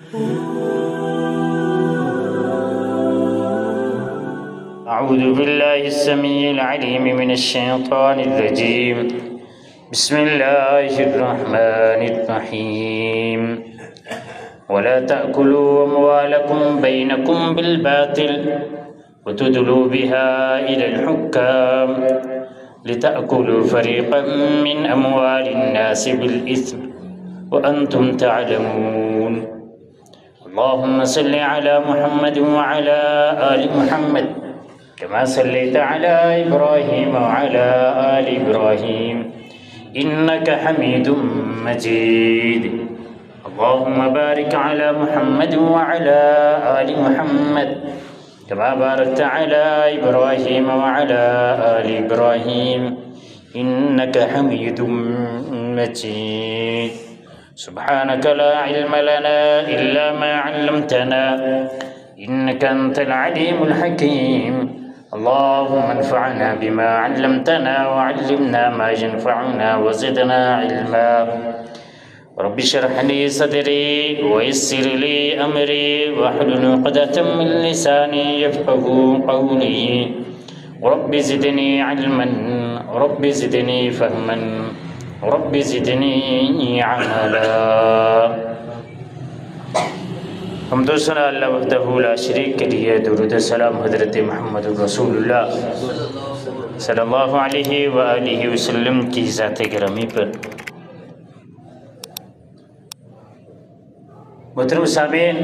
أعوذ بالله السميع العليم من الشيطان الرجيم. بسم الله الرحمن الرحيم. ولا تأكلوا أموالكم بينكم بالباطل وتدلوا بها إلى الحكام لتأكلوا فريقا من أموال الناس بالإثم وأنتم تعلمون. اللهم صل على محمد وعلى آل محمد كما صليت على إبراهيم وعلى آل إبراهيم إنك حميد مجيد. اللهم بارك على محمد وعلى آل محمد كما باركت على إبراهيم وعلى آل إبراهيم إنك حميد مجيد. سبحانك لا علم لنا إلا ما علمتنا إنك أنت العليم الحكيم. اللهم انفعنا بما علمتنا وعلمنا ما ينفعنا وزدنا علما. رب اشرح لي صدري ويسر لي أمري واحلل عقدة من لساني يفقهوا قولي. رب زدني علما رب زدني فهما رب زدنی عملا. حمد و ثنا اللہ وحدہ لا شریک کے لیے، درود السلام حضرت محمد رسول اللہ صلی اللہ علیہ وآلہ وسلم کی ذات گرامی پر. محترم سامعین،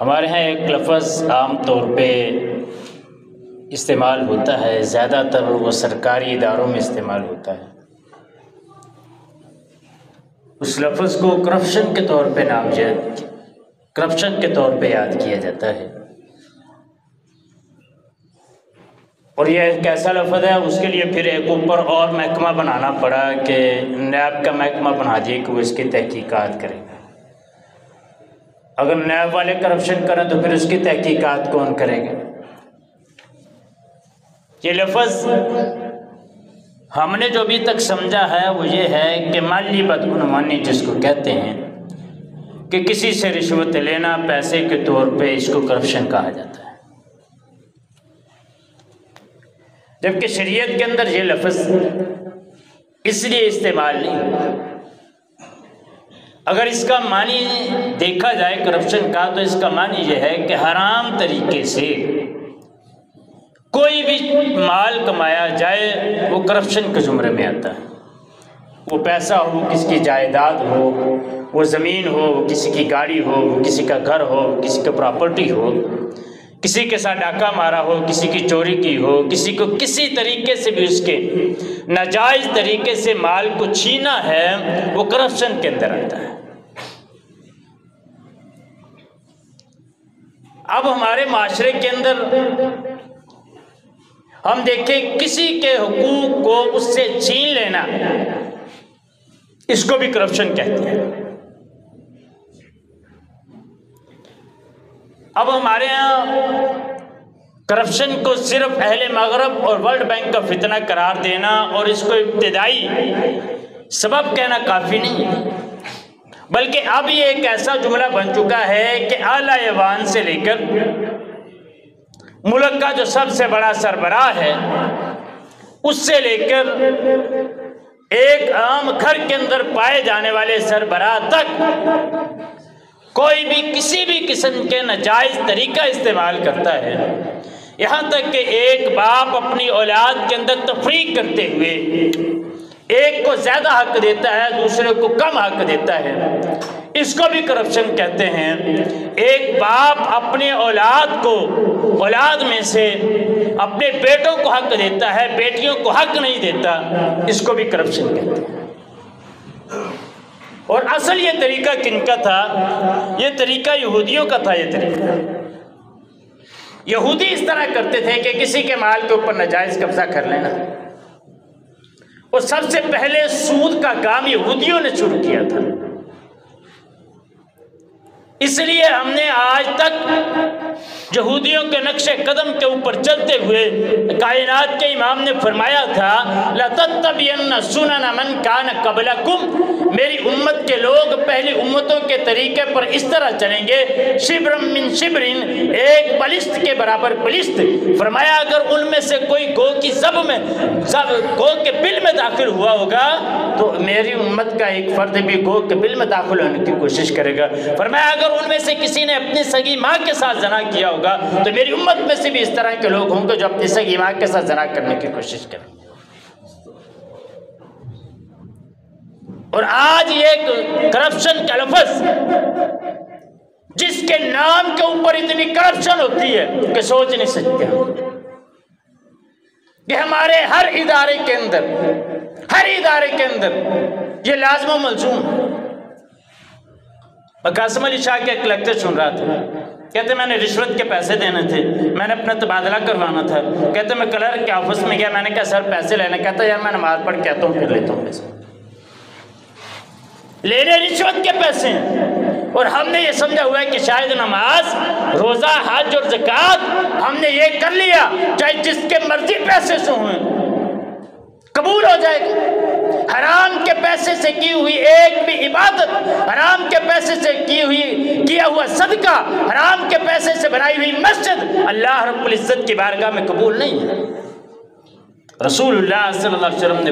ہمارے ہاں ایک لفظ عام طور پہ استعمال ہوتا ہے، زیادہ تر وہ سرکاری اداروں میں استعمال ہوتا ہے. اس لفظ کو کرپشن کے طور پہ کرپشن کے طور پہ یاد کیا جاتا ہے. اور یہ ایک ایسا لفظ ہے، اس کے لیے پھر ایک اوپر اور محکمہ بنانا پڑا کہ نیب کا محکمہ بنا دیے کہ وہ اس کی تحقیقات کرے گا. اگر نیب والے کرپشن کریں تو پھر اس کی تحقیقات کون کرے گا؟ یہ لفظ ہم نے جو ابھی تک سمجھا ہے وہ یہ ہے کہ مالی بدعنوانی جس کو کہتے ہیں، کہ کسی سے رشوت لینا پیسے کے طور پہ، اس کو کرپشن کہا جاتا ہے. جبکہ شریعت کے اندر یہ لفظ اس لیے استعمال نہیں ہوا. اگر اس کا معنی دیکھا جائے کرپشن کا، تو اس کا معنی یہ ہے کہ حرام طریقے سے کوئی بھی مال کمایا جائے وہ کرپشن کے زمرے میں آتا ہے. وہ پیسہ ہو، کسی کی جائیداد ہو، وہ زمین ہو، وہ کسی کی گاڑی ہو، وہ کسی کا گھر ہو، کسی کا پراپرٹی ہو، کسی کے ساتھ ڈاکہ مارا ہو، کسی کی چوری کی ہو، کسی کو کسی طریقے سے بھی اس کے ناجائز طریقے سے مال کو چھینا ہے، وہ کرپشن کے اندر آتا ہے. اب ہمارے معاشرے کے اندر ہم دیکھیں کسی کے حقوق کو اس سے چھین لینا، اس کو بھی کرپشن کہتے ہیں. اب ہمارے ہاں کرپشن کو صرف اہل مغرب اور ورلڈ بینک کا فتنہ قرار دینا اور اس کو ابتدائی سبب کہنا کافی نہیں ہے، بلکہ اب یہ ایک ایسا جملہ بن چکا ہے کہ اعلیٰ ایوان سے لے کر ملک کا جو سب سے بڑا سربراہ ہے، اس سے لے کر ایک عام گھر کے اندر پائے جانے والے سربراہ تک کوئی بھی کسی بھی قسم کے ناجائز طریقہ استعمال کرتا ہے. یہاں تک کہ ایک باپ اپنی اولاد کے اندر تفریق کرتے ہوئے ایک کو زیادہ حق دیتا ہے، دوسرے کو کم حق دیتا ہے، اس کو بھی کرپشن کہتے ہیں. ایک باپ اپنے اولاد میں سے اپنے بیٹوں کو حق دیتا ہے، بیٹیوں کو حق نہیں دیتا، اس کو بھی کرپشن کہتے ہیں. اور اصل یہ طریقہ کن کا تھا؟ یہ طریقہ یہودیوں کا تھا. یہ طریقہ یہودی اس طرح کرتے تھے کہ کسی کے مال کے اوپر ناجائز قبضہ کر لینا. اور سب سے پہلے سود کا کام یہودیوں نے شروع کیا تھا. اس لیے ہم نے آج تک یہودیوں کے نقش قدم کے اوپر چلتے ہوئے کائنات کے امام نے فرمایا تھا لَتَتَّبِعَنَّ سُنَنَ مَنْ كَانَ قَبْلَكُمْ، میری امت کے لوگ پہلی امتوں کے طریقے پر اس طرح چلیں گے شبرم من شبرن، ایک بلشت کے برابر بلشت۔ فرمایا اگر ان میں سے کوئی گو کی زب میں گو کے بل میں داخل ہوا ہوگا تو میری امت کا ایک فرد بھی گو کے بل میں داخل ہونے کی کوشش کرے گا۔ فرمایا اگر ان میں سے کسی نے اپنی سگی ماں کے ساتھ زنا کیا ہوگا تو میری امت میں سے بھی اس طرح کے لوگ ہوں گے جو اپنی سگی ماں کے ساتھ زنا کرنے کی کوشش کریں۔ اور آج یہ کرپشن کا لفظ جس کے نام کے اوپر اتنی کرپشن ہوتی ہے کہ سوچ نہیں سکتے کہ ہمارے ہر ادارے کے اندر یہ لازم و ملزوم ہے۔ قاسم علی شاہ کے ایک لیکچر سن رہا تھا، کہتے میں نے رشوت کے پیسے دینے تھے، میں نے اپنا تبادلہ کروانا تھا، کہتے میں کلرک کے آفس میں گیا، میں نے کہا سر پیسے لینے، کہتا یار میں نماز پڑھ کے آتا ہوں پھر لیتا ہوں پیسے۔ لینے رشوت کے پیسے ہیں، اور ہم نے یہ سمجھا ہوا ہے کہ شاید نماز، روزہ، حج اور زکوٰۃ ہم نے یہ کر لیا چاہے جس کے مرضی پیسے سے ہوئیں قبول ہو جائے گا۔ حرام کے پیسے سے کی ہوئی ایک بھی عبادت، حرام کے پیسے سے کیا ہوا صدقہ، حرام کے پیسے سے بنائی ہوئی مسجد اللہ رب العزت کی بارگاہ میں قبول نہیں ہے۔ رسول اللہ صلی اللہ علیہ وسلم نے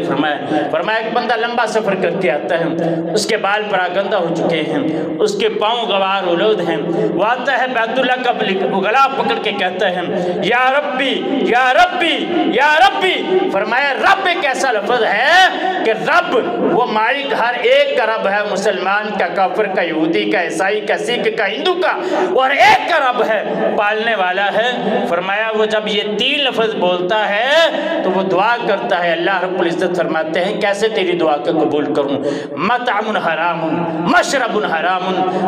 فرمایا ایک بندہ لمبا سفر کر کے آتا ہے، اس کے بال پراگندہ ہو چکے ہیں، اس کے پاؤں غبار آلود ہیں، وہ آتا ہے بیت اللہ کا گلا پکڑ کے کہتا ہے یا ربی یا ربی یا ربی۔ فرمایا رب ایک ایسا لفظ ہے کہ رب وہ مالک ہر ایک کا رب ہے، مسلمان کا، کافر کا، یہودی کا، عیسائی کا، سکھ کا، ہندو کا، اور ایک کا رب ہے، پالنے والا ہے۔ فرمایا وہ جب یہ تین لفظ بولتا ہے تو وہ دعا کرتا ہے، اللہ رب العزت فرماتے ہیں کیسے تیری دعا کو قبول کروں؟ مطعم حرام، مشرب حرام،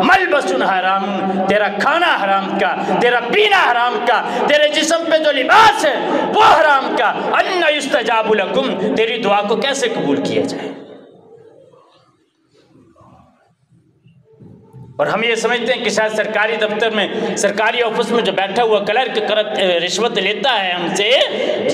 ملبس حرام، تیرا کھانا حرام کا، تیرا پینا حرام کا، تیرے جسم پہ جو لباس ہے وہ حرام کا، ان یستجاب لکم، تیری دعا کو کیسے قبول کیا جائے؟ اور ہم یہ سمجھتے ہیں کہ شاید سرکاری دفتر میں، سرکاری آفس میں جو بیٹھا ہوا کلرک رشوت لیتا ہے ہم سے،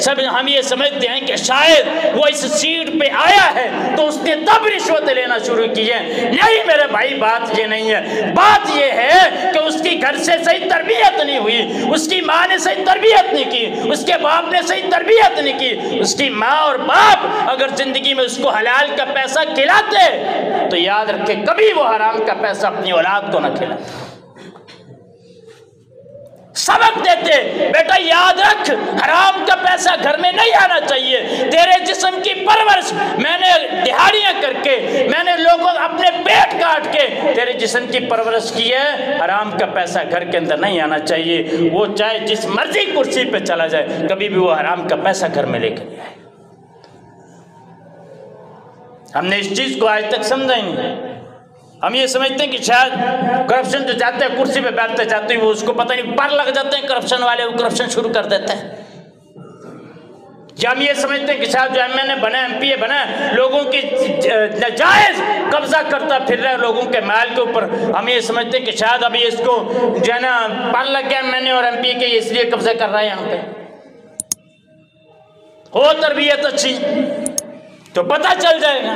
سب ہم یہ سمجھتے ہیں کہ شاید وہ اس سیٹ پہ آیا ہے تو اس نے تب رشوت لینا شروع کی ہے۔ نہیں میرے بھائی، بات یہ نہیں ہے، بات یہ ہے کہ اس کی گھر سے صحیح تربیت نہیں ہوئی، اس کی ماں نے صحیح تربیت نہیں کی، اس کے باپ نے صحیح تربیت نہیں کی۔ اس کی ماں اور باپ اگر زندگی میں اس کو حلال کا پیسہ کھلاتے تو یاد رکھے کبھی وہ حرام کا پیسہ اپنی اولاد کو نہ کھلا۔ سبق دیتے بیٹا یاد رکھ حرام کا پیسہ گھر میں نہیں آنا چاہیے، تیرے جسم کی پرورش میں نے دہاڑیاں کر کے، میں نے لوگوں اپنے پیٹ کاٹ کے تیرے جسم کی پرورش کی ہے، حرام کا پیسہ گھر کے اندر نہیں آنا چاہیے۔ وہ چاہے جس مرضی کرسی پہ چلا جائے کبھی بھی وہ حرام کا پیسہ گھر میں لے کے نہیں آئے۔ ہم نے اس چیز کو آج تک سمجھا ہی نہیں۔ ہم یہ سمجھتے ہیں کہ شاید کرپشن جو جاتے ہیں کرسی پہ بیٹھتے جاتے ہیں وہ اس کو پتہ نہیں پر لگ جاتے ہیں کرپشن والے، وہ کرپشن شروع کر دیتے ہیں۔ یا ہم یہ سمجھتے ہیں کہ شاید جو ایم این اے بنا، ایم پی اے بنا، لوگوں کی ناجائز قبضہ کرتا پھر رہا ہے لوگوں کے مال کے اوپر، ہم یہ سمجھتے ہیں کہ شاید ابھی اس کو جو ہے نا پر لگ گیا ایم این اے اور ایم پی اے کے، اس لیے قبضہ کر رہا ہے یہاں پہ۔ ہو تربیت اچھی تو پتہ چل جائے گا۔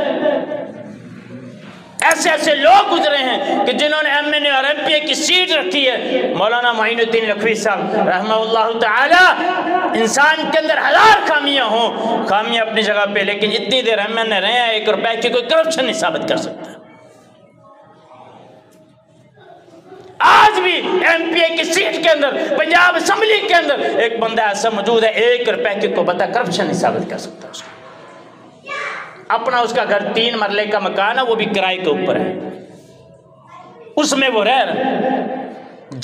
ایسے ایسے لوگ گزرے ہیں کہ جنہوں نے ایم این اے اور ایم پی اے کی سیٹ رکھی ہے۔ مولانا معین الدین لکھوی صاحب رحمہ اللہ تعالی، انسان کے اندر ہزار خامیاں ہوں، خامیاں اپنی جگہ پہ، لیکن اتنی دیر ایم این اے رہے ہیں 1 روپے کی کوئی کرپشن نہیں ثابت کر سکتا۔ آج بھی ایم پی اے کی سیٹ کے اندر، پنجاب اسمبلی کے اندر ایک بندہ ایسا موجود ہے 1 روپے کی کو بتا کرپشن نہیں ثابت کر سکتا اس کو۔ اپنا اس کا گھر 3 مرلے کا مکان ہے، وہ بھی کرائے کے اوپر ہے، اس میں وہ رہ رہا،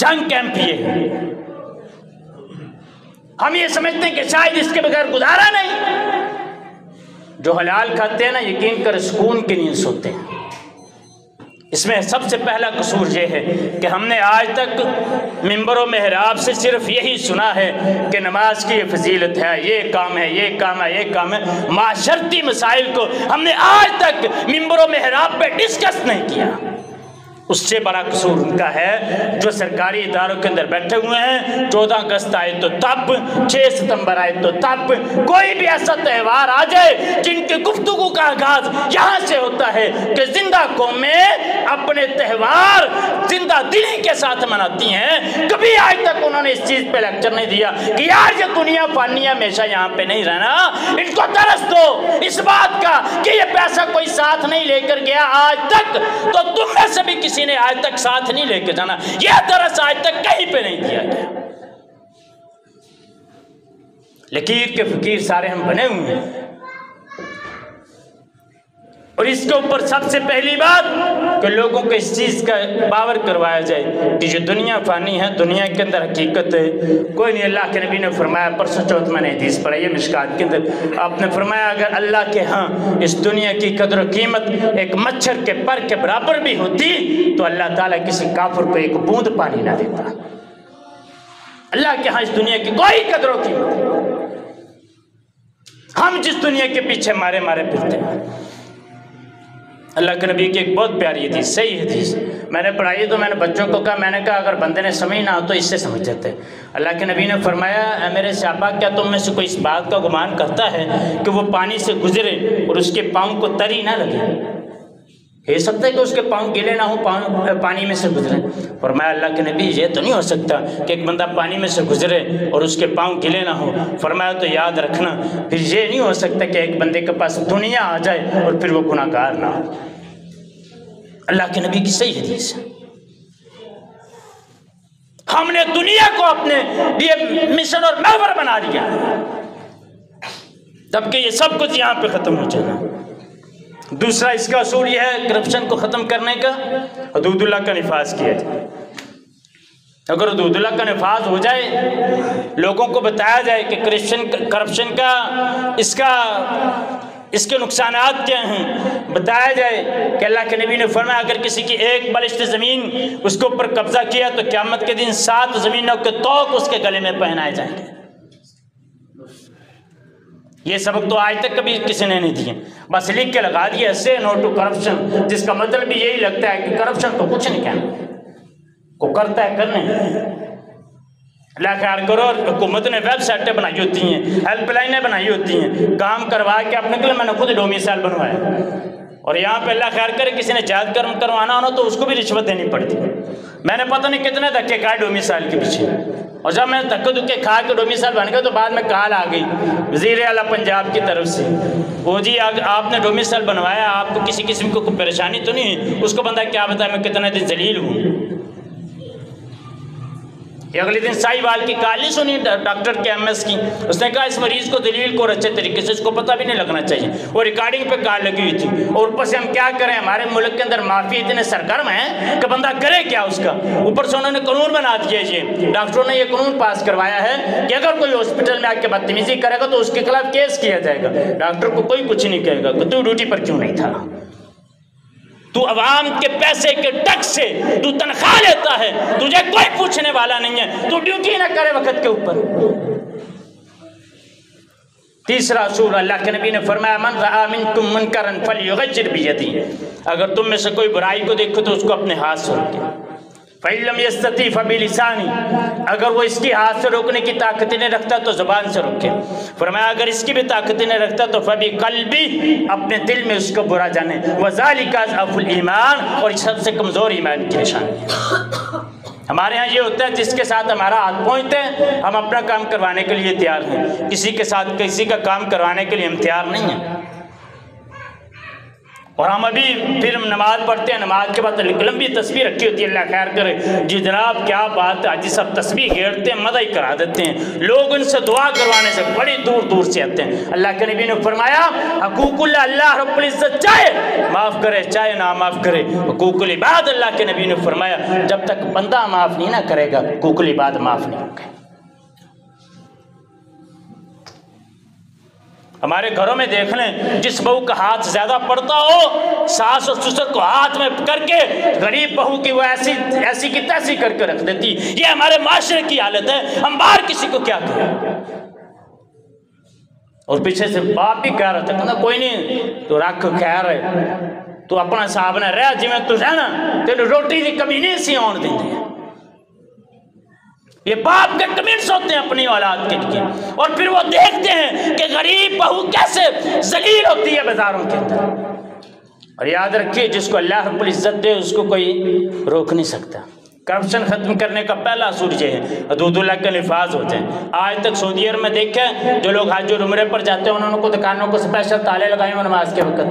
جنگ ایم پی اے۔ ہم یہ سمجھتے ہیں کہ شاید اس کے بغیر گزارا نہیں۔ جو حلال کھاتے ہیں نا یقین کر سکون کی نیند سوتے ہیں۔ اس میں سب سے پہلا قصور یہ ہے کہ ہم نے آج تک منبر و محراب سے صرف یہی سنا ہے کہ نماز کی یہ فضیلت ہے، یہ کام ہے، یہ کام ہے، یہ کام ہے۔ معاشرتی مسائل کو ہم نے آج تک منبر و محراب پہ ڈسکس نہیں کیا۔ اس سے بڑا قصور ان کا ہے جو سرکاری اداروں کے اندر بیٹھے ہوئے ہیں. 14 اگست آئے تو تب، 6 ستمبر آئے تو تب، کوئی بھی ایسا تہوار آ جائے جن کی گفتگو کا آغاز یہاں سے ہوتا ہے کہ زندہ قومیں اپنے تہوار زندہ دلی کے ساتھ مناتی ہیں. کبھی آج تک انہوں نے اس چیز پہ لیکچر نہیں دیا کہ یار یہ دنیا فانی ہے، ہمیشہ یہاں پہ نہیں رہنا. ان کو درس دو اس بات کا کہ یہ پیسہ کوئی ساتھ نہیں لے کر گیا آج تک، تو تم میں سے بھی کسی نے آج تک ساتھ نہیں لے کے جانا. یہ درس آج تک کہیں پہ نہیں دیا گیا. لکیر کے فقیر سارے ہم بنے ہوئے ہیں. اور اس کے اوپر سب سے پہلی بات کہ لوگوں کو اس چیز کا باور کروایا جائے کہ جو دنیا فانی ہے، دنیا کے اندر حقیقت ہے کوئی نہیں. اللہ کے نبی نے فرمایا، پرسوں چوتھ میں نے حدیث پڑھی ہے مشکات کے اندر، آپ نے فرمایا اگر اللہ کے ہاں اس دنیا کی قدر و قیمت ایک مچھر کے پر کے برابر بھی ہوتی تو اللہ تعالیٰ کسی کافر کو ایک بوند پانی نہ دیتا. اللہ کے ہاں اس دنیا کی کوئی قدر و قیمت نہیں. ہم جس دنیا کے پیچھے مارے پھرتے ہیں. اللہ کے نبی کی ایک بہت پیاری حدیث، صحیح حدیث میں نے پڑھائی تو میں نے بچوں کو کہا، میں نے کہا اگر بندے نے سمجھ نہ ہو تو اس سے سمجھ جاتے. اللہ کے نبی نے فرمایا، اے میرے صحابہ کیا تم میں سے کوئی اس بات کا گمان کرتا ہے کہ وہ پانی سے گزرے اور اس کے پاؤں کو تری نہ لگے؟ ہو سکتا ہے کہ اس کے پاؤں گیلے نہ ہوں پانی میں سے گزرے. فرمایا اللہ کے نبی یہ تو نہیں ہو سکتا کہ ایک بندہ پانی میں سے گزرے اور اس کے پاؤں گیلے نہ ہوں. فرمایا تو یاد رکھنا پھر یہ نہیں ہو سکتا کہ ایک بندے کے پاس دنیا آ جائے اور پھر وہ گناہ گار نہ ہو. اللہ کے نبی کی صحیح حدیث ہے. ہم نے دنیا کو اپنے لیے مشن اور محور بنا لیا جبکہ یہ سب کچھ یہاں پہ ختم ہو جائے گا. دوسرا اس کا اصول یہ ہے کرپشن کو ختم کرنے کا، حدود اللہ کا نفاذ کیا جائے. اگر حدود اللہ کا نفاذ ہو جائے، لوگوں کو بتایا جائے کہ کرپشن کا اس کے نقصانات کیا ہیں، بتایا جائے کہ اللہ کے نبی نے فرمایا اگر کسی کی ایک بلشت زمین اس کے اوپر قبضہ کیا تو قیامت کے دن 7 زمینوں کے طوق اس کے گلے میں پہنائے جائیں گے. یہ سبق تو آج تک کبھی کسی نے نہیں دیے، بس لکھ کے لگا دیا سے نو ٹو کرپشن، جس کا مطلب بھی یہی لگتا ہے کہ کرپشن تو کچھ نہیں کہنا، کو کرتا ہے کرنے. اللہ خیال کرو. اور حکومت نے ویب سائٹیں بنائی ہوتی ہیں، ہیلپ لائنیں بنائی ہوتی ہیں، کام کروا کے اپنے کے لیے میں نے خود ڈومیسائل بنوایا. اور یہاں پہ اللہ خیال کرے کسی نے جائز کرم کروانا ہونا تو اس کو بھی رشوت دینی پڑتی. میں نے پتہ نہیں کتنے دھکے کھائے ڈومیسائل کے پیچھے، اور جب میں دھکے دھکے کھا کے ڈومیسائل بن گیا تو بعد میں کال آ گئی وزیر اعلیٰ پنجاب کی طرف سے، وہ جی آپ نے ڈومیسائل بنوایا، آپ کو کسی قسم کو کوئی پریشانی تو نہیں ہے؟ اس کو بندہ کیا بتائے میں کتنے دن ذلیل ہوں. یہ اگلے دن سائی وال کی کال نہیں سنی ڈاکٹر کے MS کی، اس نے کہا اس مریض کو دلیل کو اچھے طریقے سے اس کو پتہ بھی نہیں لگنا چاہیے، وہ ریکارڈنگ پہ کال لگی ہوئی تھی. اور اوپر سے ہم کیا کریں، ہمارے ملک کے اندر مافیا اتنے سرگرم ہیں کہ بندہ کرے کیا اس کا. اوپر سے انہوں نے قانون بنا دیا، یہ ڈاکٹروں نے یہ قانون پاس کروایا ہے کہ اگر کوئی ہاسپٹل میں آ کے بدتمیزی کرے گا تو اس کے خلاف کیس کیا جائے گا. ڈاکٹر کو کوئی کچھ نہیں کہے گا کہ تو ڈیوٹی پر کیوں نہیں تھا، تو عوام کے پیسے کے ٹیکس سے تو تنخواہ لیتا ہے، تجھے کوئی پوچھنے والا نہیں ہے، تو ڈیوٹی نہ کرے وقت کے اوپر. تیسرا اصول اللہ کے نبی نے فرمایا من رأى منکم منکرا فلیغیر بیدہ، اگر تم میں سے کوئی برائی کو دیکھو تو اس کو اپنے ہاتھ سے روکے. فَإِن لَمْ يَسْتَطِعْ فَبِلِسَانِهِ، اگر وہ اس کی ہاتھ سے روکنے کی طاقت نہیں رکھتا تو زبان سے روکے. فرمایا اگر اس کی بھی طاقت نہیں رکھتا تو فَبِقَلْبِهِ، اپنے دل میں اس کو برا جانے. وَذَلِكَ أَضْعَفُ الْإِيمَانِ، اور سب سے کمزور ایمان کی نشانی ہے. ہمارے ہاں یہ ہوتا ہے جس کے ساتھ ہمارا ہاتھ پہنچتے ہیں ہم اپنا کام کروانے کے لیے تیار ہیں، کسی کے ساتھ کسی کا کام کروانے کے لیے ہم تیار نہیں ہیں. اور ہم ابھی پھر نماز پڑھتے ہیں، نماز کے بعد لمبی تسبیح رکھی ہوتی ہے، اللہ خیر کرے جی جناب کیا بات ہے، حاجی صاحب تسبیح گھیرتے ہیں، مدعا ہی کرا دیتے ہیں. لوگ ان سے دعا کروانے سے بڑی دور دور سے آتے ہیں. اللہ کے نبی نے فرمایا حقوق اللہ، اللہ رب العزت چاہے معاف کرے چاہے نہ معاف کرے. حقوق العباد اللہ کے نبی نے فرمایا جب تک بندہ معاف نہیں نہ کرے گا حقوق العباد معاف نہیں ہوگا. ہمارے گھروں میں دیکھ لیں جس بہو کا ہاتھ زیادہ پڑتا ہو، ساس اور سسر کو ہاتھ میں کر کے غریب بہو کی وہ ایسی کی تیسی کر کے رکھ دیتی. یہ ہمارے معاشرے کی حالت ہے، ہم باہر کسی کو کیا کریں. اور پیچھے سے باپ بھی کہہ رہا تھا کہ کوئی نہیں تو رکھ خیر ہے، تو اپنا حساب نہ رہ جی میں تو رہنا تینوں روٹی دی کمی نہیں سی آن دیں گے. یہ باپ کے کمنٹس ہوتے ہیں اپنی اولاد کے لیے، اور پھر وہ دیکھتے ہیں کہ غریب بہو کیسے ذلیل ہوتی ہے بازاروں کے اندر. اور یاد رکھیے جس کو اللہ رب العزت دے اس کو کوئی روک نہیں سکتا. کرپشن ختم کرنے کا پہلا اصول یہ ہے حدود اللہ کے نفاذ ہوتے ہیں. آج تک سعودی عرب میں دیکھا ہے جو لوگ حج اور عمرے پر جاتے ہیں انہوں کو دکانوں کو اسپیشل تالے لگائے ہیں نماز کے وقت.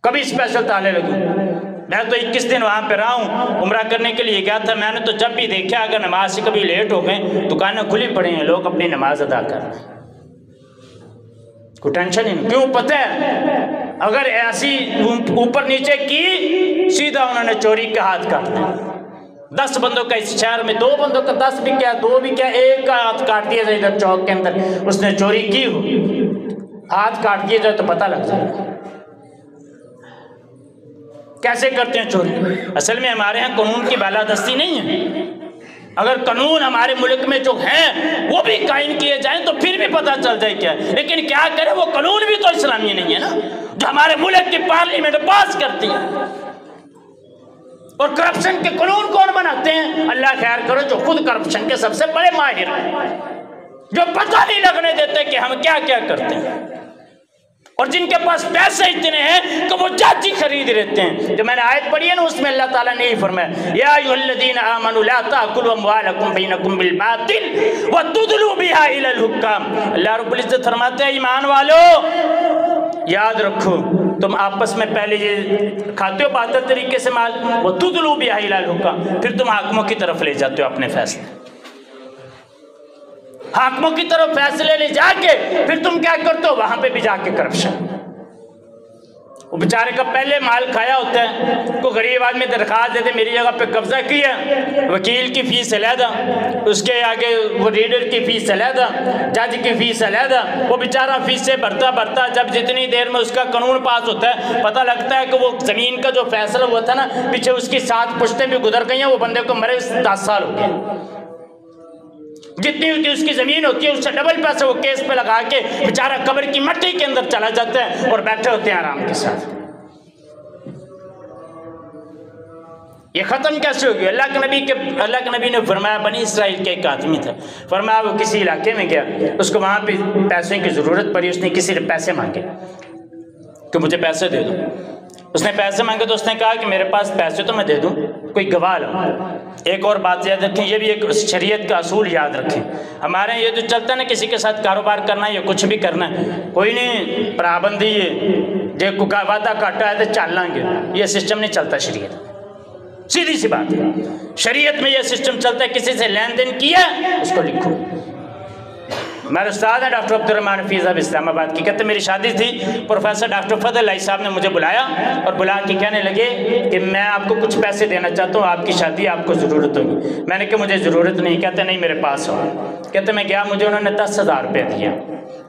کبھی اسپیشل تالے لگے. میں تو 21 دن وہاں پہ رہا ہوں، عمرہ کرنے کے لیے گیا تھا. میں نے تو جب بھی دیکھا اگر نماز سے کبھی لیٹ ہو گئے دکانیں کھلی پڑی ہیں، لوگ اپنی نماز ادا کر رہے ہیں، کوئی ٹینشن ہی نہیں. کیوں؟ پتہ ہے اگر ایسی اوپر نیچے کی سیدھا انہوں نے چوری کا ہاتھ کاٹ دیا. 10 بندوں کا اس شہر میں 2 بندوں کا 10 بھی کیا 2 بھی کیا 1 کا ہاتھ کاٹ دیا جائے ادھر چوک کے اندر اس نے چوری کی ہو، ہاتھ کاٹ دیا جائے تو پتہ لگ جائے. کیسے کرتے ہیں چوری؟ اصل میں ہمارے ہاں قانون کی بالادستی نہیں ہے. اگر قانون ہمارے ملک میں جو ہیں وہ بھی قائم کیے جائیں تو پھر بھی پتہ چل جائے کیا. لیکن کیا کرے وہ قانون بھی تو اسلامی نہیں ہے نا جو ہمارے ملک کی پارلیمنٹ پاس کرتی ہے. اور کرپشن کے قانون کون بناتے ہیں؟ اللہ خیر کرو جو خود کرپشن کے سب سے بڑے ماہر ہیں، جو پتہ نہیں لگنے دیتے کہ ہم کیا کیا کرتے ہیں، اور جن کے پاس پیسے اتنے ہیں کہ وہ جج ہی خرید لیتے ہیں. جو میں نے آیت پڑھی ہے نا اس میں اللہ تعالیٰ نے یہ فرمایا یا ایھا الذین آمنوا لا تأکلوا اموالکم بینکم بالباطل وتدلوا بها الی الحکام. اللہ رب العزت فرماتے ہیں ایمان والو یاد رکھو تم آپس میں پہلے یہ کھاتے ہو باطل طریقے سے مال، وتدلوا بها الی الحکام، پھر تم حاکموں کی طرف لے جاتے ہو اپنے فیصلے. حاکموں کی طرف فیصلے لے جا کے پھر تم کیا کرتے ہو وہاں پہ بھی جا کے کرپشن. وہ بیچارے کا پہلے مال کھایا ہوتا ہے. کوئی غریب آدمی درخواست دیتے میری جگہ پہ قبضہ کیا، وکیل کی فیس علیحدہ، اس کے آگے وہ ریڈر کی فیس علیحدہ، جج کی فیس علیحدہ. وہ بیچارہ فیس سے بھرتا جب جتنی دیر میں اس کا قانون پاس ہوتا ہے پتہ لگتا ہے کہ وہ زمین کا جو فیصلہ ہوا تھا نا پیچھے اس کی 7 پشتیں بھی گزر گئی ہیں، وہ بندے کو مرے 10 سال ہو گئے. جتنی ہوتی اس کی زمین ہوتی ہے اس سے ڈبل پیسے وہ کیس پہ لگا کے بیچارہ قبر کی مٹی کے اندر چلا جاتا ہے اور بیٹھے ہوتے ہیں آرام کے ساتھ. یہ ختم کیسے ہوگی؟ اللہ کے نبی نے فرمایا بنی اسرائیل کے ایک آدمی تھا، فرمایا وہ کسی علاقے میں گیا، اس کو وہاں پہ پیسے کی ضرورت پڑی، اس نے کسی نے پیسے مانگے کہ مجھے پیسے دے دو. اس نے پیسے مانگے تو اس نے کہا کہ میرے پاس پیسے تو میں دے دوں، کوئی گواہ لاؤ. ایک اور بات یاد رکھیں، یہ بھی ایک شریعت کا اصول یاد رکھیں. ہمارے یہ تو چلتا ہے نا کسی کے ساتھ کاروبار کرنا ہے یا کچھ بھی کرنا ہے، کوئی نہیں پابندی ہے جو کوئی وعدہ کاٹا ہے تو چل لیں گے، یہ سسٹم نہیں چلتا شریعت. سیدھی سی بات ہے شریعت میں یہ سسٹم چلتا ہے کسی سے لین دین کیا اس کو لکھو. میرے استاد ہیں ڈاکٹر عبدالرحمن حفیظ صاحب اسلام آباد کی، کہتے میری شادی تھی، پروفیسر ڈاکٹر فضل علی صاحب نے مجھے بلایا اور بلا کے کہنے لگے کہ میں آپ کو کچھ پیسے دینا چاہتا ہوں، آپ کی شادی آپ کو ضرورت ہوگی. میں نے کہا مجھے ضرورت نہیں. کہتے نہیں میرے پاس ہو. کہتے میں گیا، مجھے انہوں نے 10,000 روپے دیا.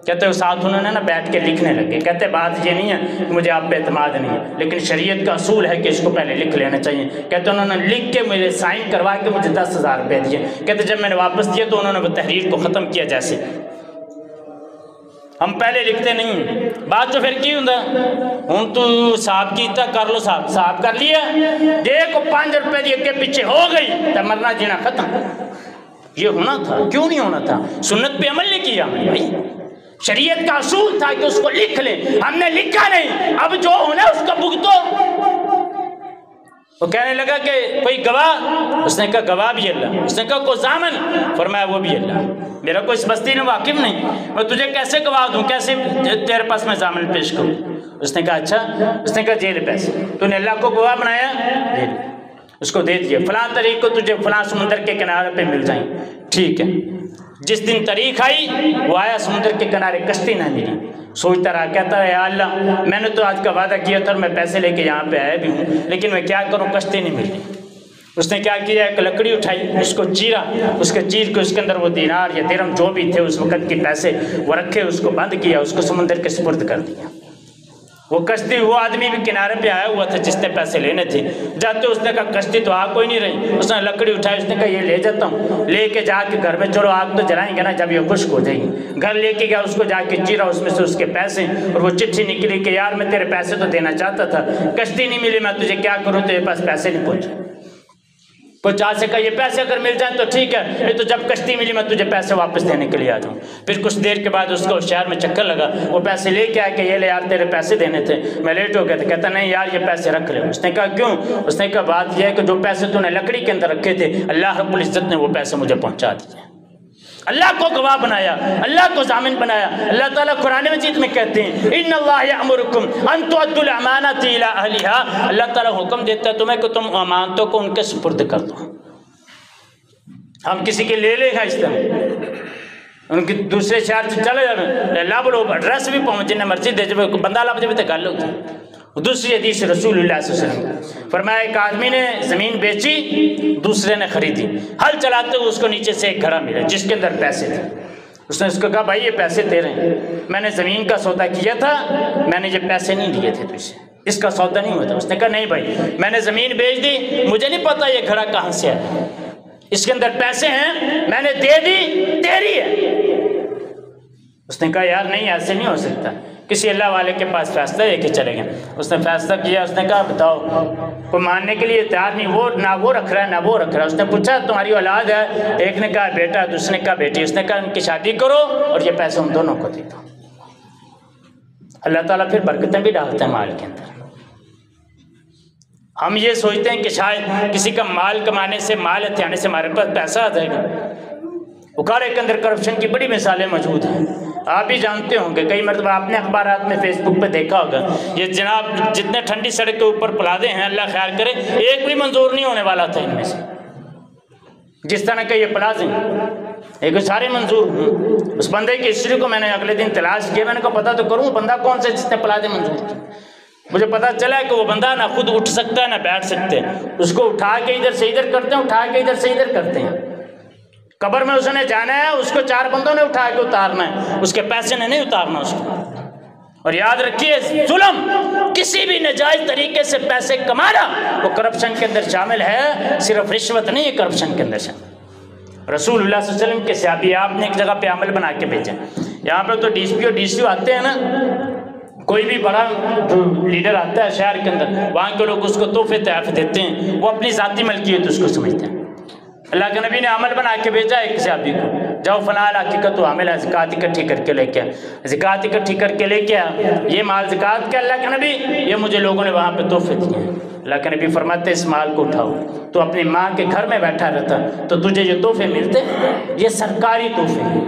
کہتے ساتھ انہوں نے نا بیٹھ کے لکھنے لگے. کہتے بات یہ نہیں ہے کہ مجھے آپ پہ اعتماد نہیں ہے لیکن شریعت کا اصول ہے کہ اس کو پہلے لکھ لینا چاہیے. کہتے انہوں نے لکھ کے مجھے سائن کروا کے مجھے 10,000 روپے دیے. کہتے جب میں نے واپس دیے تو انہوں نے وہ تحریر کو ختم کیا. جیسے ہم پہلے لکھتے نہیں بات تو پھر کی ہوں ہوں تو صاحب کیتا کر لو، صاحب کر لیا دیکھو 5 روپے دی اگے پیچھے ہو گئی تو مرنا جینا ختم. یہ ہونا تھا، کیوں نہیں ہونا تھا؟ سنت پہ عمل نہیں کیا بھائی. شریعت کا اصول تھا کہ اس کو لکھ لیں، ہم نے لکھا نہیں. اب جو ہونا اس کا بھگتو. وہ کہنے لگا کہ کوئی گواہ؟ اس نے کہا گواہ بھی اللہ. اس نے کہا کوئی ضامن؟ فرمایا وہ بھی اللہ. میرا کوئی اس بستی میں واقف نہیں، میں تجھے کیسے گواہ دوں، کیسے تیرے پاس میں ضامن پیش کروں؟ اس نے کہا اچھا. اس نے کہا جیل پیسے، تو نے اللہ کو گواہ بنایا، اس کو دے دیا فلاں تاریخ کو تجھے فلاں سمندر کے کنارے پہ مل جائیں. ٹھیک ہے. جس دن تاریخ آئی وہ آیا، سمندر کے کنارے کشتی نہ ملی. سوچتا رہا، کہتا ہے یا اللہ میں نے تو آج کا وعدہ کیا تھا اور میں پیسے لے کے یہاں پہ آیا بھی ہوں لیکن میں کیا کروں، کشتی نہیں ملی. اس نے کیا کیا، ایک لکڑی اٹھائی، اس کو چیرا، اس کے چیر کے اس کے اندر وہ دینار یا درہم جو بھی تھے اس وقت کے پیسے وہ رکھے، اس کو بند کیا، اس کو سمندر کے سپرد کر دیا. وہ کشتی، وہ آدمی بھی کنارے پہ آیا ہوا تھا جس نے پیسے لینے تھے، جاتے اس نے کہا کشتی تو آگ کوئی نہیں رہی، اس نے لکڑی اٹھائی، اس نے کہا یہ لے جاتا ہوں، لے کے جا کے گھر میں، چلو آگ تو جلائیں گے نا جب یہ خشک ہو جائے گی، گھر لے کے گیا، اس کو جا کے چیرا، اس میں سے اس کے پیسے، اور وہ چٹھی نکلی کہ یار میں تیرے پیسے تو دینا چاہتا تھا، کشتی نہیں ملی، میں تجھے کیا کروں، تیرے پاس پیسے نہیں پہنچے۔ پہنچا سے کہا یہ پیسے اگر مل جائیں تو ٹھیک ہے، یہ تو جب کشتی ملی میں تجھے پیسے واپس دینے کے لیے آ جاؤں۔ پھر کچھ دیر کے بعد اس کو شہر میں چکر لگا، وہ پیسے لے کے آیا کہ یہ لے یار تیرے پیسے دینے تھے، میں لیٹ ہو گیا تھا، کہتا نہیں یار یہ پیسے رکھ لے۔ اس نے کہا کیوں؟ اس نے کہا بات یہ ہے کہ جو پیسے تو نے لکڑی کے اندر رکھے تھے، اللہ رب العزت نے وہ پیسے مجھے پہنچا دیے، اللہ کو گواہ بنایا، اللہ کو ضامن بنایا۔ اللہ تعالیٰ قرآن مجید میں کہتے ہیں ان اللہ یأمرکم ان تؤدوا الامانات الی اہلھا، اللہ تعالیٰ حکم دیتا ہے تمہیں کہ تم امانتوں کو ان کے سپرد کر دو۔ ہم کسی کے لے لیں گا اس طرح ان کی دوسرے شہر سے چلے جائیں، لا بولو ایڈریس بھی پہنچ جنہیں مرضی دے جب بندہ لا بجے بھی تو گل ہوتی۔ دوسری حدیث رسول اللہ صلی اللہ علیہ وسلم فرمایا ایک آدمی نے زمین بیچی، دوسرے نے خریدی، ہل چلاتے ہوئے اس کو نیچے سے ایک گھڑا ملا جس کے اندر پیسے تھے۔ اس نے اس کو کہا بھائی یہ پیسے تیرے ہیں، میں نے زمین کا سودا کیا تھا، میں نے یہ پیسے نہیں لیے تھے تجھ سے، اس کا سودا نہیں ہوتا۔ اس نے کہا نہیں بھائی میں نے زمین بیچ دی، مجھے نہیں پتا یہ گھڑا کہاں سے ہے، اس کے اندر پیسے ہیں، میں نے دے دی، تیری ہے۔ اس نے کہا یار نہیں ایسے نہیں ہو سکتا، کسی اللہ والے کے پاس فیصلہ لے کے چلے گئے۔ اس نے فیصلہ کیا، اس نے کہا بتاؤ، کوئی ماننے کے لیے تیار نہیں، وہ نہ وہ رکھ رہا ہے نہ وہ رکھ رہا ہے۔ اس نے پوچھا تمہاری اولاد ہے؟ ایک نے کہا بیٹا، دوسرے نے کہا بیٹی۔ اس نے کہا ان کی شادی کرو اور یہ پیسے ان دونوں کو دے دو۔ اللہ تعالیٰ پھر برکتیں بھی ڈالتے ہیں مال کے اندر۔ ہم یہ سوچتے ہیں کہ شاید کسی کا مال کمانے سے، مال ہتھیانے سے ہمارے پاس پیسہ آ جائے گا۔ اکاڑے کے اندر کرپشن کی بڑی مثالیں موجود ہیں، آپ بھی جانتے ہوں گے، کئی مرتبہ آپ نے اخبارات میں فیس بک پہ دیکھا ہوگا، یہ جناب جتنے ٹھنڈی سڑک کے اوپر پلازے ہیں اللہ خیر کرے، ایک بھی منظور نہیں ہونے والا تھا ان میں سے، جس طرح کے یہ پلازے ایک سارے منظور ہوں۔ اس بندے کی ہسٹری کو میں نے اگلے دن تلاش کیا، میں نے کہا پتہ تو کروں بندہ کون سے جس نے پلازے منظور کیے۔ مجھے پتا چلا کہ وہ بندہ نہ خود اٹھ سکتا ہے نہ بیٹھ سکتے، اس کو اٹھا کے ادھر سے ادھر کرتے ہیں، اٹھا کے ادھر سے ادھر کرتے ہیں۔ قبر میں اس نے جانا ہے، اس کو 4 بندوں نے اٹھا کے اتارنا ہے، اس کے پیسے نے نہیں اتارنا اس کو۔ اور یاد رکھیے ظلم، کسی بھی ناجائز طریقے سے پیسے کمانا وہ کرپشن کے اندر شامل ہے، صرف رشوت نہیں ہے کرپشن کے اندر شامل۔ رسول اللہ صلی اللہ علیہ وسلم کے صحابی آپ نے ایک جگہ پہ عمل بنا کے بھیجا، یہاں پہ تو ڈی سی او آتے ہیں نا، کوئی بھی بڑا لیڈر آتا ہے شہر کے اندر، وہاں کے لوگ اس کو تحفے تحائف دیتے ہیں، وہ اپنی ذاتی ملکیت اس کو سمجھتے ہیں۔ اللہ کے نبی نے عمل بنا کے بھیجا ایک صحابی کو، جاؤ فلاں علاقے کا تو عامل ہے، زکوٰۃ اکٹھی کر کے لے کے آ، زکوٰۃ اکٹھی کر کے لے کے آ، یہ مال زکوٰۃ کا اللہ کے نبی، یہ مجھے لوگوں نے وہاں پہ تحفے دیے ہیں۔ اللہ کے نبی فرماتے اس مال کو اٹھاؤ، تو اپنی ماں کے گھر میں بیٹھا رہتا تو تجھے یہ تحفے ملتے، یہ سرکاری تحفے ہیں۔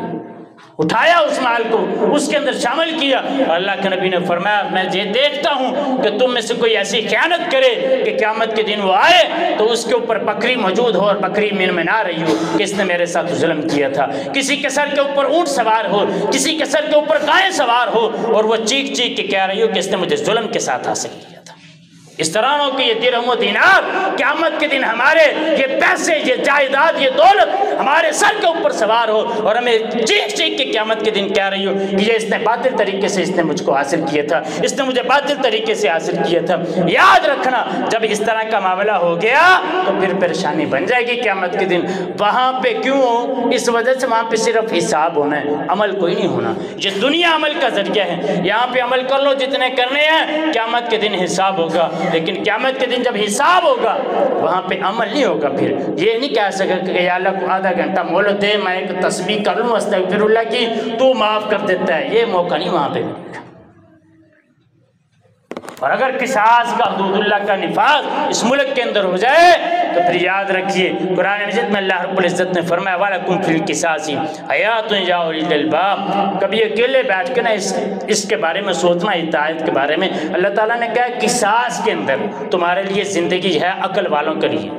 اٹھایا اس مال کو، اس کے اندر شامل کیا، اللہ کے نبی نے فرمایا میں یہ دیکھتا ہوں کہ تم میں سے کوئی ایسی خیانت کرے کہ قیامت کے دن وہ آئے تو اس کے اوپر بکری موجود ہو اور بکری میں نہ رہی ہو کہ اس نے میرے ساتھ ظلم کیا تھا۔ کسی کے سر کے اوپر اونٹ سوار ہو، کسی کے سر کے اوپر گائے سوار ہو اور وہ چیخ چیخ کے کہہ رہی ہو کہ اس نے مجھے ظلم کے ساتھ حاصل کیا تھا۔ اس طرح ہو کہ یہ درہم و دینار قیامت کے دن ہمارے یہ پیسے، یہ جائیداد، یہ دولت ہمارے سر کے اوپر سوار ہو اور ہمیں چیخ چیخ کے قیامت کے دن کہہ رہی ہو کہ یہ اس نے باطل طریقے سے اس نے مجھ کو حاصل کیا تھا، اس نے مجھے باطل طریقے سے حاصل کیا تھا۔ یاد رکھنا جب اس طرح کا معاملہ ہو گیا تو پھر پریشانی بن جائے گی قیامت کے دن۔ وہاں پہ کیوں؟ اس وجہ سے وہاں پہ صرف حساب ہونا ہے، عمل کوئی نہیں ہونا۔ یہ دنیا عمل کا ذریعہ ہے، یہاں پہ عمل کر لو جتنے کرنے ہیں، قیامت کے دن حساب ہوگا، لیکن قیامت کے دن جب حساب ہوگا وہاں پہ عمل نہیں ہوگا۔ پھر یہ نہیں کہہ سکے کہ یا اللہ کو آدھا گھنٹہ مہلت دے، میں ایک تسبیح کر لوں استغفر اللہ کی، تو معاف کر دیتا ہے، یہ موقع نہیں وہاں پہ ملے گا۔ اور اگر قصاص کا، حدود اللہ کا نفاذ اس ملک کے اندر ہو جائے تو پھر یاد رکھیے قرآن مجید میں اللہ رب العزت نے فرمایا وَلَكُمْ فِي الْقِصَاصِ حَيَاتٌ يَا أُولِي الْأَلْبَابِ۔ کبھی اکیلے بیٹھ کے نا اس کے بارے میں سوچنا، اطاعت کے بارے میں اللہ تعالیٰ نے کہا قصاص کے اندر تمہارے لیے زندگی ہے عقل والوں کے لیے۔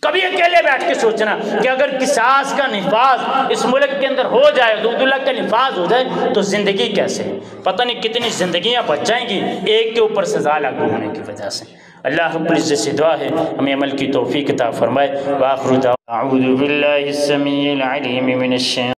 کبھی اکیلے بیٹھ کے سوچنا کہ اگر قصاص کا نفاذ اس ملک کے اندر ہو جائے، حدود اللہ کا نفاذ ہو جائے تو زندگی کیسے، پتہ نہیں کتنی زندگیاں بچ جائیں گی ایک کے اوپر سزا لاگو ہونے کی وجہ سے۔ اللہ رب العزت سے دعا ہے ہمیں عمل کی توفیق عطا فرمائے۔ وآخر دعوانا اعوذ باللہ السمیع العلیم من الشیطان